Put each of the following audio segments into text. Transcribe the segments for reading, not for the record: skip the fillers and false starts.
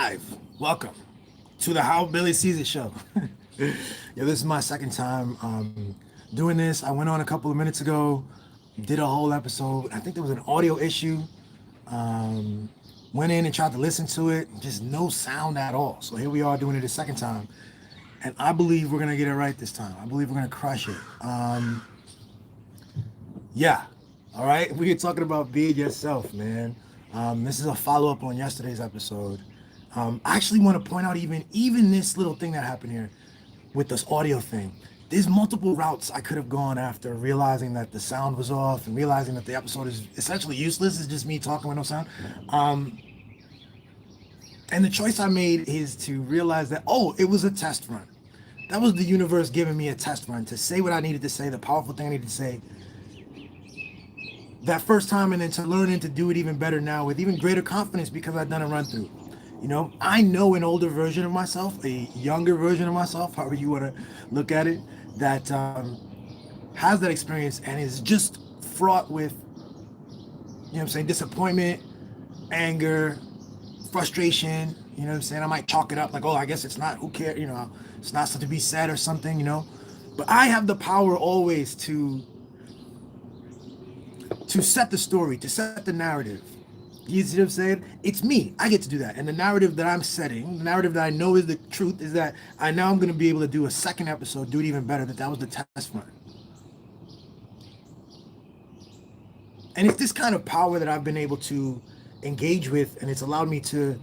Live. Welcome to the How Billy Sees It show. Yeah, this is my second time doing this. I went on a couple of minutes ago, did a whole episode. I think there was an audio issue. Um, Went in and tried to listen to it, just no sound at all. So here we are doing it a second time, and I believe we're gonna get it right this time. I believe we're gonna crush it. Yeah. All right. We are talking about being yourself, man. This is a follow up on yesterday's episode. I actually want to point out even this little thing that happened here with this audio thing. There's multiple routes I could have gone after realizing that the sound was off and realizing that the episode is essentially useless. It's just me talking with no sound. Um, and the choice I made is to realize that, oh, it was a test run. That was the universe giving me a test run to say what I needed to say, the powerful thing I needed to say that first time, and then to learn and to do it even better now with even greater confidence because I've done a run through. I know an older version of myself, a younger version of myself, however you want to look at it, that has that experience and is just fraught with, what I'm saying, disappointment, anger, frustration. What I'm saying? I might chalk it up like, oh, I guess it's not, who cares, it's not something to be said or something. But I have the power always to set the story, to set the narrative. You see what I'm saying? It's me. I get to do that. And the narrative that I'm setting, the narrative that I know is the truth, is that I know I'm going to be able to do a second episode, do it even better, that was the test run. And it's this kind of power that I've been able to engage with, and it's allowed me to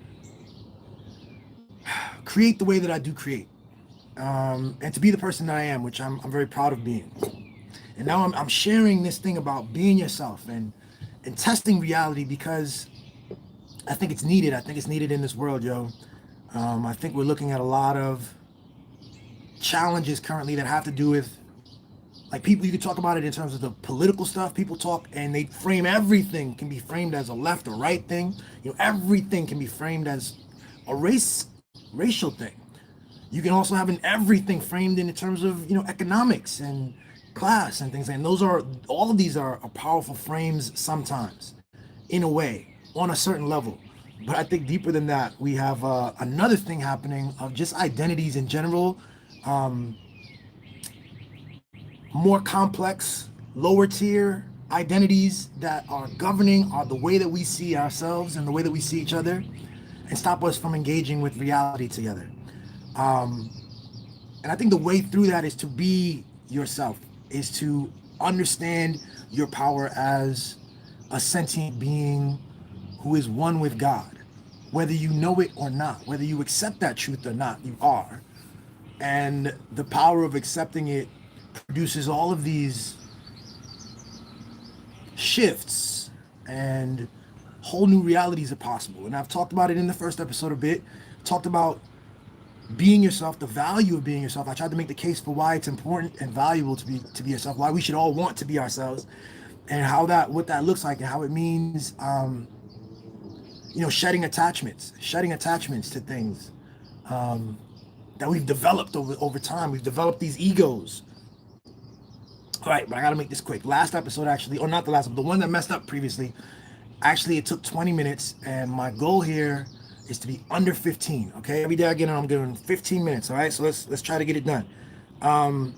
create the way that I do create, and to be the person that I am, which I'm very proud of being. And now I'm sharing this thing about being yourself and testing reality because I think it's needed. I think it's needed in this world, yo. I think we're looking at a lot of challenges currently that have to do with, like, people. You could talk about it in terms of the political stuff. People talk and they frame everything can be framed as a left or right thing. Everything can be framed as a racial thing. You can also have everything framed in terms of economics and class and things, and all of these are powerful frames sometimes, in a way, on a certain level. But I think deeper than that, we have another thing happening of just identities in general, um, more complex, lower tier identities that are governing the way that we see ourselves and the way that we see each other, and stop us from engaging with reality together. Um, and I think the way through that is to be yourself, is to understand your power as a sentient being who is one with God. Whether you know it or not, whether you accept that truth or not, you are. And the power of accepting it produces all of these shifts, and whole new realities are possible. And I've talked about it in the first episode a bit, talked about being yourself, the value of being yourself. I tried to make the case for why it's important and valuable to be yourself, why we should all want to be ourselves, and what that looks like, and how it means, shedding attachments to things that we've developed over time. We've developed these egos. All right, but I gotta make this quick. Last episode, actually, or not the last, but the one that messed up previously, actually, it took 20 minutes, and my goal here is to be under 15. Okay, every day I get on, I'm giving 15 minutes. All right, so let's try to get it done. Um,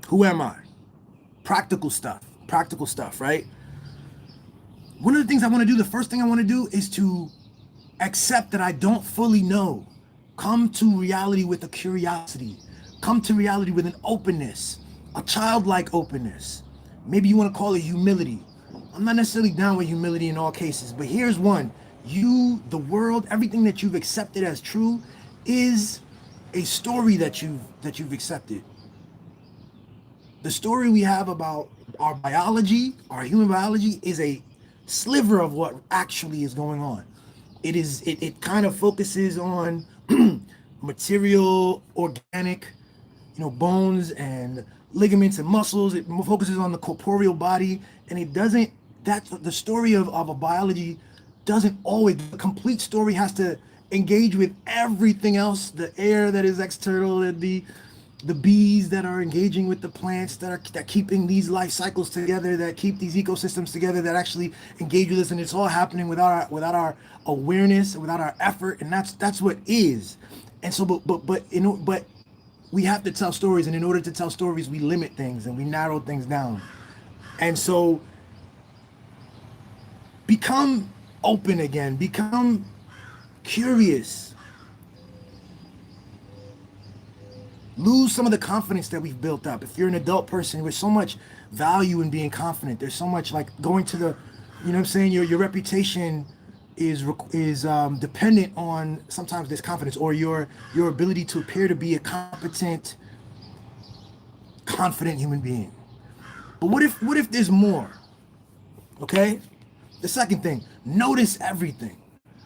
who am I? Practical stuff, right? One of the things I want to do, the first thing I want to do, is to accept that I don't fully know. Come to reality with a curiosity. Come to reality with an openness, a childlike openness. Maybe you want to call it humility. I'm not necessarily down with humility in all cases, but here's one. The world, everything that you've accepted as true is a story that you've accepted. The story we have about our biology, our human biology, is a sliver of what actually is going on. It kind of focuses on material, organic, bones and ligaments and muscles. It focuses on the corporeal body, and that's the story of a biology doesn't always, the complete story has to engage with everything else, the air that is external, and the bees that are engaging with the plants that are keeping these life cycles together, that keep these ecosystems together, that actually engage with us, and it's all happening without our awareness, without our effort, and that's what is. And so, but we have to tell stories, and in order to tell stories, we limit things and we narrow things down. And so, become open again, become curious. Lose some of the confidence that we've built up. If you're an adult person, there's so much value in being confident. There's so much like going to the, you know what I'm saying? Your reputation is dependent on sometimes this confidence, or your ability to appear to be a competent, confident human being. But what if there's more? Okay? The second thing, notice everything.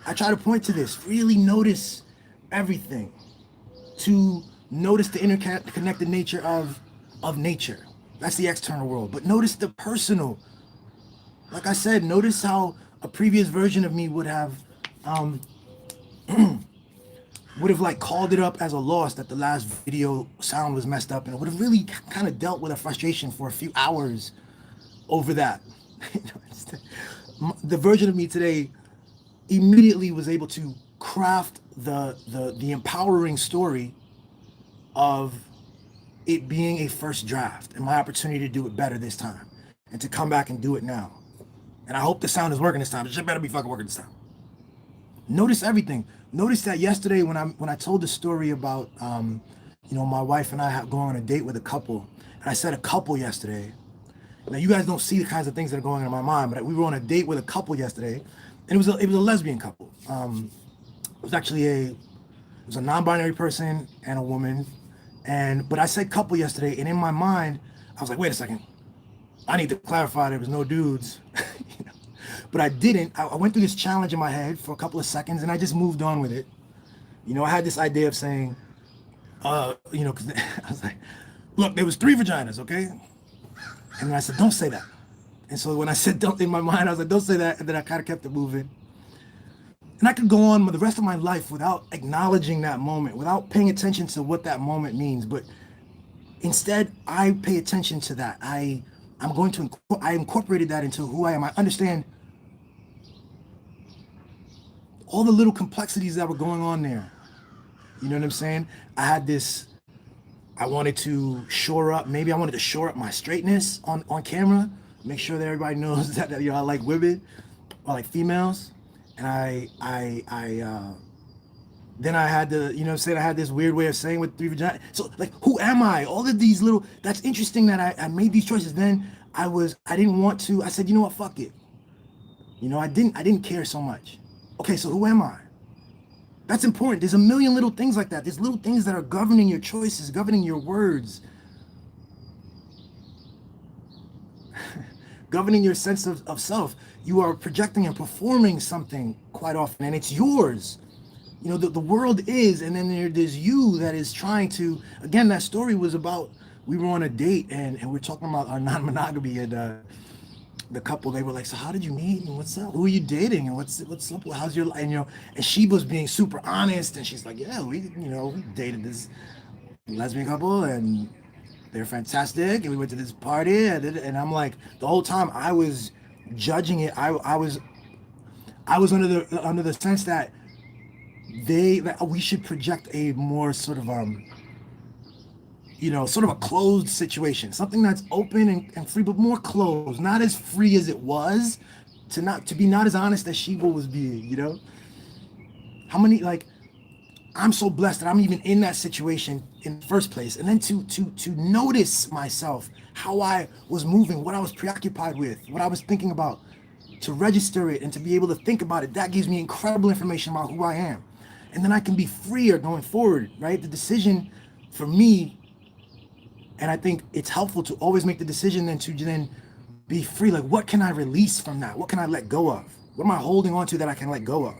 I try to point to this. Really notice everything. To notice the interconnected nature of nature. That's the external world. But notice the personal. Like I said, notice how a previous version of me would have like called it up as a loss that the last video sound was messed up, and it would have really kind of dealt with a frustration for a few hours over that. The version of me today immediately was able to craft the empowering story of it being a first draft and my opportunity to do it better this time and to come back and do it now. And I hope the sound is working this time. It should better be fucking working this time. Notice everything. Notice that yesterday when I told the story about my wife and I going on a date with a couple, and I said a couple yesterday. Now you guys don't see the kinds of things that are going on in my mind, but we were on a date with a couple yesterday, and it was a lesbian couple. It was a non-binary person and a woman, but I said couple yesterday, and in my mind I was like, wait a second, I need to clarify there was no dudes. But I didn't. I went through this challenge in my head for a couple of seconds, and I just moved on with it. I had this idea of saying, because I was like, look, there was 3 vaginas, okay? And then I said, don't say that. And so when I said don't, in my mind, I was like, don't say that. And then I kind of kept it moving. And I could go on with the rest of my life without acknowledging that moment, without paying attention to what that moment means. But instead, I pay attention to that. I incorporated that into who I am. I understand all the little complexities that were going on there. You know what I'm saying? I wanted to shore up my straightness on camera, make sure that everybody knows that I like women, or like females. And then I had to, I had this weird way of saying with 3 vaginas. So like, who am I? All of these little, that's interesting that I made these choices. Then I didn't want to, I said, you know what, fuck it. I didn't care so much. Okay, so who am I? That's important. There's a million little things like that. There's little things that are governing your choices, governing your words, governing your sense of self. You are projecting and performing something quite often, and it's yours. The world is, and then there's you that is trying to, again, that story was about, we were on a date, and we're talking about our non-monogamy, and the couple, they were like, so how did you meet, and what's up, who are you dating, and what's up, how's your life, and she was being super honest, and she's like, yeah, we dated this lesbian couple, and they're fantastic, and we went to this party, and I'm like, the whole time I was judging it. I was under the sense that we should project a more sort of sort of a closed situation, something that's open and free, but more closed, not as free as it was, to be not as honest as Sheba was being. How many, like, I'm so blessed that I'm even in that situation in the first place, and then to notice myself, how I was moving, what I was preoccupied with, what I was thinking about, to register it and to be able to think about it, that gives me incredible information about who I am. And then I can be freer going forward, right? The decision for me, and I think it's helpful to always make the decision then to then be free. Like, what can I release from that? What can I let go of? What am I holding on to that I can let go of?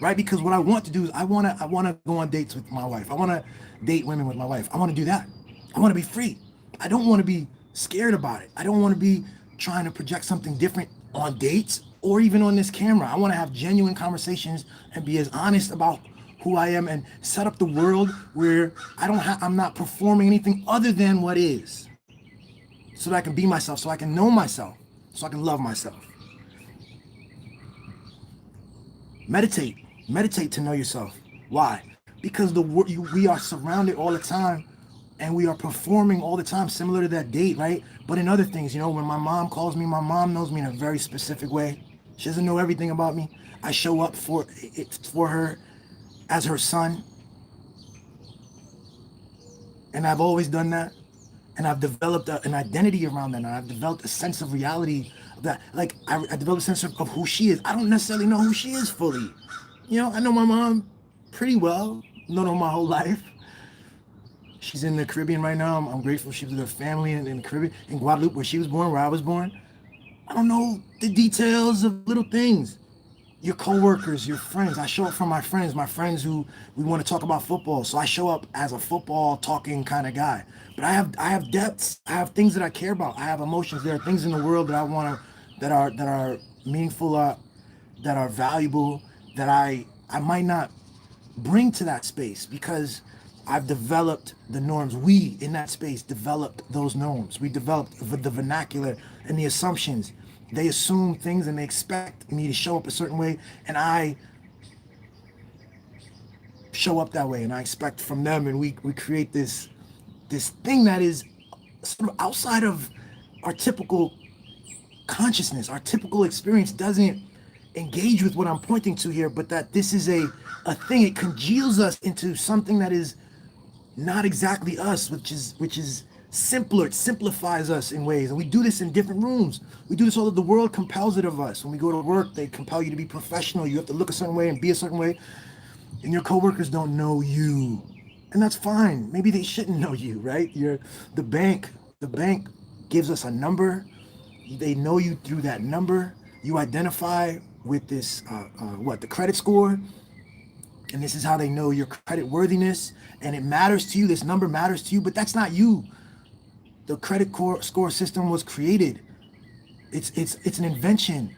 Right? Because what I want to do is I want to go on dates with my wife. I want to date women with my wife. I want to do that. I want to be free. I don't want to be scared about it. I don't want to be trying to project something different on dates or even on this camera. I want to have genuine conversations and be as honest about who I am and set up the world where I'm not performing anything other than what is, so that I can be myself, so I can know myself, so I can love myself. Meditate to know yourself. Why? Because we are surrounded all the time, and we are performing all the time, similar to that date, right? But in other things, when my mom calls me, my mom knows me in a very specific way. She doesn't know everything about me. I show up for her as her son, and I've always done that. And I've developed an identity around that. And I've developed a sense of reality of that. Like, I developed a sense of who she is. I don't necessarily know who she is fully. I know my mom pretty well. Known her my whole life. She's in the Caribbean right now. I'm grateful she was with her family in the Caribbean, in Guadeloupe, where she was born, where I was born. I don't know the details of little things. Your coworkers, your friends. I show up for my friends who we want to talk about football. So I show up as a football talking kind of guy. But I have depths. I have things that I care about. I have emotions. There are things in the world that I want to, that are meaningful, that are valuable, that I might not bring to that space, because I've developed the norms. We in that space developed those norms. We developed the vernacular and the assumptions. They assume things and they expect me to show up a certain way, and I show up that way, and I expect from them, and we create this thing that is sort of outside of our typical consciousness. Our typical experience doesn't engage with what I'm pointing to here, but that this is a thing. It congeals us into something that is not exactly us, which is simpler. It simplifies us in ways, and we do this in different rooms. We do this all that the world compels it of us. When we go to work, they compel you to be professional. You have to look a certain way and be a certain way, and your coworkers don't know you, and that's fine. Maybe they shouldn't know you, right? The bank gives us a number. They know you through that number. You identify with this the credit score, and this is how they know your credit worthiness, and it matters to you. This number matters to you, but that's not you. The credit score system was created. It's an invention,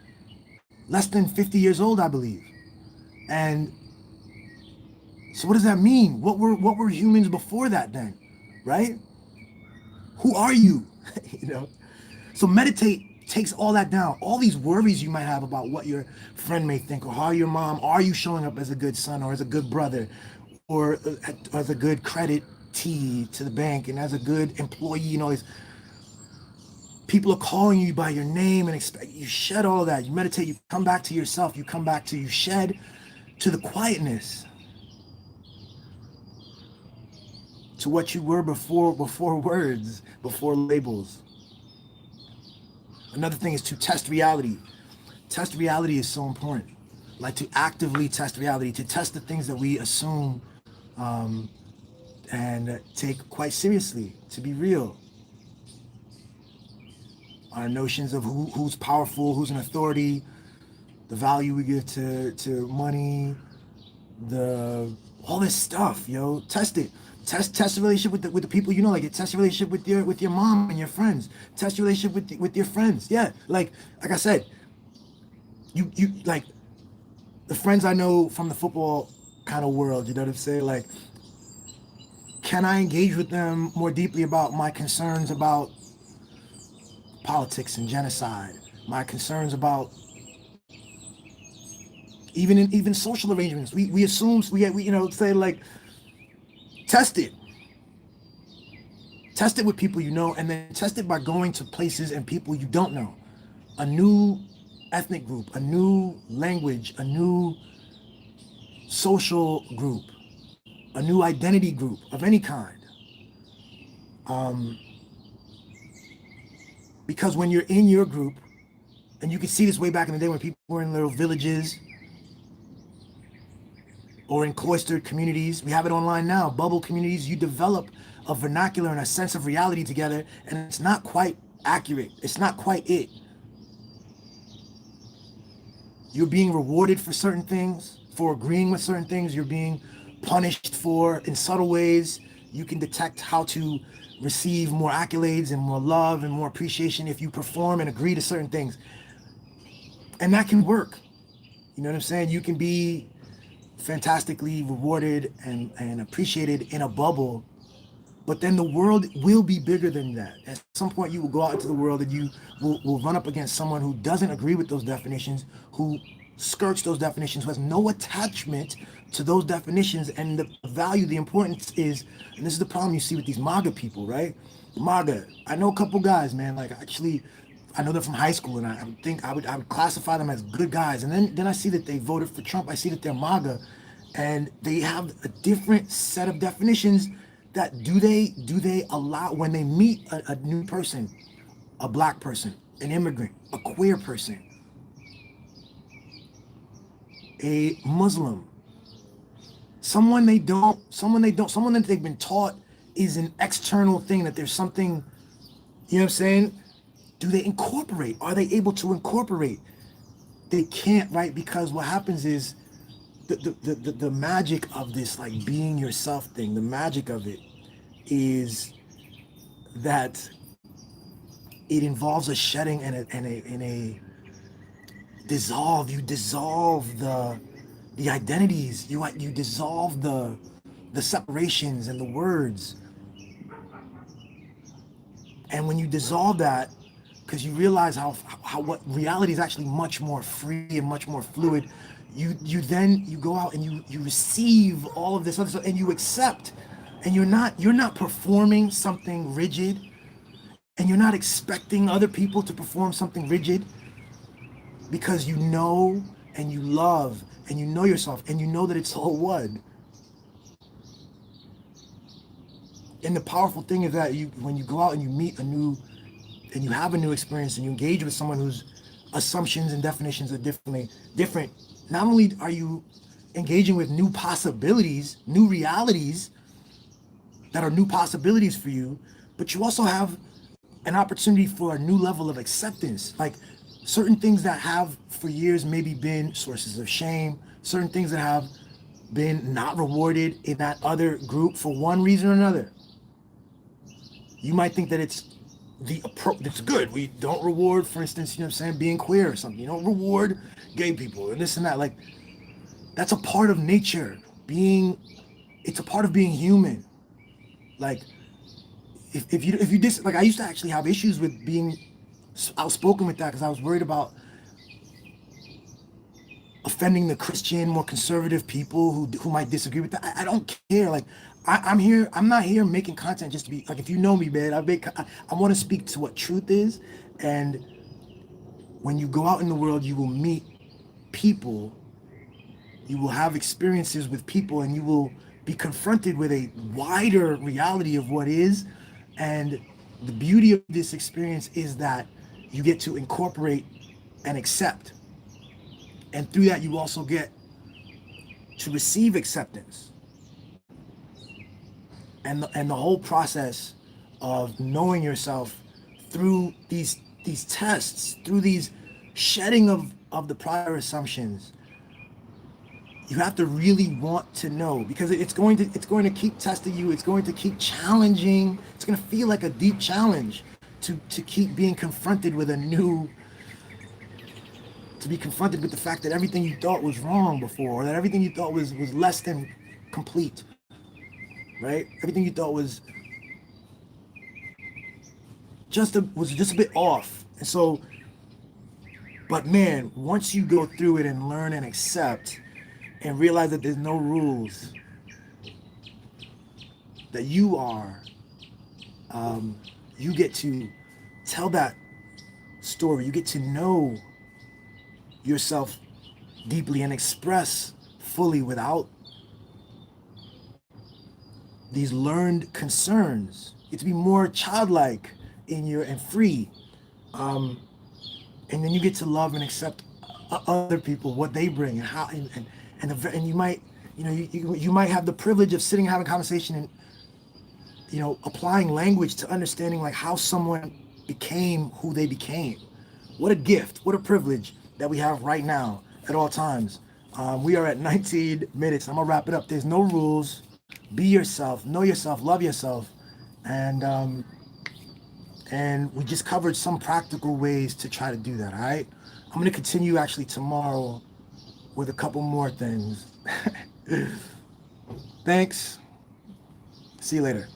less than 50 years old, I believe. And so what does that mean? What were humans before that then, right? Who are you? So meditate takes all that down. All these worries you might have about what your friend may think, or how your mom, are you showing up as a good son, or as a good brother, or as a good creditee to the bank, and as a good employee, these people are calling you by your name, and expect you shed all of that. You meditate, you come back to yourself, you shed to the quietness, to what you were before words, before labels. Another thing is to test reality. Test reality is so important. Like, to actively test reality, to test the things that we assume and take quite seriously, to be real. Our notions of who's powerful, who's an authority, the value we give to money, all this stuff, test it. Test the relationship with the people test your relationship with your mom and your friends. Test your relationship with your friends. Yeah, like I said, you like the friends I know from the football kind of world. You know what I'm saying? Like, can I engage with them more deeply about my concerns about politics and genocide? My concerns about even social arrangements. We assume we say, like, test it with people and then test it by going to places and people you don't know. A new ethnic group, a new language, a new social group, a new identity group of any kind. Because when you're in your group, and you can see this way back in the day when people were in little villages or in cloistered communities. We have it online now, bubble communities. You develop a vernacular and a sense of reality together, and it's not quite accurate. It's not quite it. You're being rewarded for certain things, for agreeing with certain things. You're being punished for, in subtle ways. You can detect how to receive more accolades and more love and more appreciation if you perform and agree to certain things. And that can work. You know what I'm saying? You can be fantastically rewarded and appreciated in a bubble. But then the world will be bigger than that. At some point, you will go out into the world and you will run up against someone who doesn't agree with those definitions, who skirts those definitions, who has no attachment to those definitions. And the value, the importance is, and this is the problem you see with these MAGA people, right? MAGA, I know a couple guys, man, like actually, I know they're from high school, and I think I would classify them as good guys. And then I see that they voted for Trump. I see that they're MAGA, and they have a different set of definitions. That do they allow when they meet a new person, a black person, an immigrant, a queer person, a Muslim, someone that they've been taught is an external thing, that there's something, you know what I'm saying? Do they incorporate? Are they able to incorporate? They can't, right? Because what happens is the magic of this like being yourself thing, the magic of it is that it involves a shedding and a dissolve. You dissolve the identities. You dissolve the separations and the words. And when you dissolve that, because you realize how what reality is actually much more free and much more fluid, you go out and you receive all of this other stuff and you accept, and you're not performing something rigid, and you're not expecting other people to perform something rigid, because you know and you love and you know yourself and you know that it's all one. And the powerful thing is that when you go out and you meet and you have a new experience and you engage with someone whose assumptions and definitions are different, not only are you engaging with new possibilities, new realities that are new possibilities for you, but you also have an opportunity for a new level of acceptance. Like certain things that have for years maybe been sources of shame, certain things that have been not rewarded in that other group for one reason or another. You might think that it's it's good. We don't reward, for instance, you know what I'm saying, being queer or something. You don't reward gay people and this and that. Like, that's a part of nature. It's a part of being human. Like, if you like, I used to actually have issues with being outspoken with that, because I was worried about offending the Christian, more conservative people who might disagree with that. I don't care. Like, I'm not here making content just to be like, if you know me, man, I want to speak to what truth is. And when you go out in the world, you will meet people, you will have experiences with people, and you will be confronted with a wider reality of what is. And the beauty of this experience is that you get to incorporate and accept. And through that, you also get to receive acceptance. And the whole process of knowing yourself through these tests, through these shedding of the prior assumptions, you have to really want to know, because it's going to keep testing you. It's going to keep challenging. It's going to feel like a deep challenge to keep being confronted with to be confronted with the fact that everything you thought was wrong before, or that everything you thought was less than complete, right? Everything you thought was just a bit off. And so, but man, once you go through it and learn and accept and realize that there's no rules, that you are, you get to tell that story. You get to know yourself deeply and express fully without these learned concerns. You get to be more childlike and free. And then you get to love and accept other people, what they bring, and how, and you might, you might have the privilege of sitting and having a conversation and, applying language to understanding like how someone became who they became. What a gift, what a privilege that we have right now at all times. We are at 19 minutes. I'm gonna wrap it up. There's no rules. Be yourself, know yourself, love yourself. And we just covered some practical ways to try to do that, all right? I'm gonna continue actually tomorrow with a couple more things. Thanks. See you later.